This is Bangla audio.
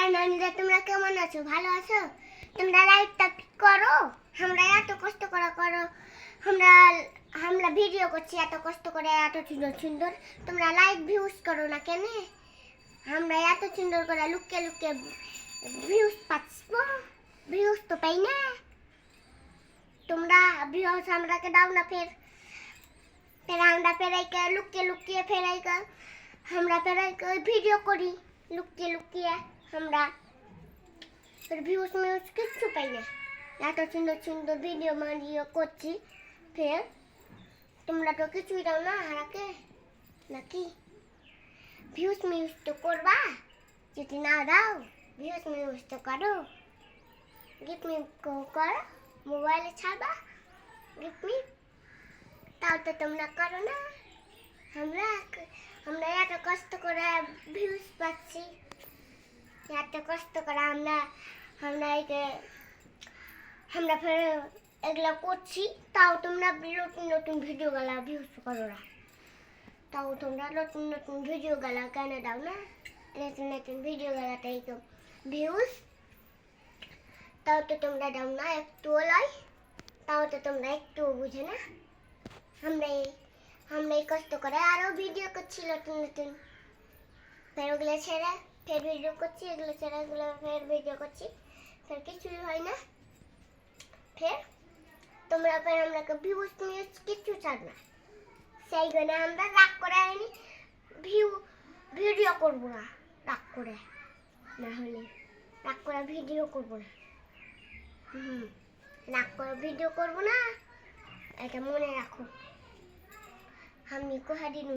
হাই নানীরা, তোমরা কেমন আছো? ভালো আছো? তোমরা লাইকটা করো। আমরা এত কষ্ট করে করো, আমরা আমরা ভিডিও করছি এত কষ্ট করে, এত সুন্দর সুন্দর। তোমরা লাইক ভিউজ করো না কেন? আমরা এত সুন্দর করে লুকিয়ে লুকিয়ে ভিউজ পাচ্ছি, ভিউজ তো পাই না। তোমরা ভিউজ আমরাকে দাও না, ফের আমরা ফেরাইকে লুকিয়ে লুকিয়ে ফেরাইকে আমরা ফেরাইকে ভিডিও করি লুকিয়ে লুকিয়ে। আমরা ভিউজ মিউজ কিচ্ছু পাই না, এত সুন্দর সুন্দর ভিডিও মারিও করছি। ফের তোমরা তো কিছুই দাও না হারাকে, নাকি? ভিউজ মিউজ তো করবা, যদি না দাও ভিউজ মিউজ তো করো। গিফট মি করো, মোবাইলে ছাড়বা গিফট মি, তাও তো তোমরা করো না। আমরা আমরা এত কষ্ট করে ভিউজ পাচ্ছি, এত কষ্ট করে আমরা আমরা আমরা ফের এগুলো করছি, তাও তোমরা নতুন নতুন ভিডিও গলা ভিউজ করো না। তাও তোমরা নতুন নতুন ভিডিও গলা কেন দাও না? নতুন নতুন ভিডিও গলাটাই তো ভিউজ, তাও তো তোমরা দাও না একটুও লয়, তাও তো তোমরা একটুও বুঝে না। আমরা এই কষ্ট করে আরো ভিডিও করছি নতুন নতুন, ফের ওগুলো ছেড়ে ফের ভিডিও করছি, এগুলো ছেড়ে এগুলো ফের ভিডিও করছি, ফের কিছুই হয় না। ফের তোমরা ফের আমরা ভিউজ মিউজ কিছু চান না, সেই জন্য আমরা রাগ করে আনি ভিডিও করবো না। রাগ করে না হলে রাগ করে ভিডিও করবো না। রাগ করে ভিডিও করবো না, এটা মনে রাখো। আমি কোহা দিনু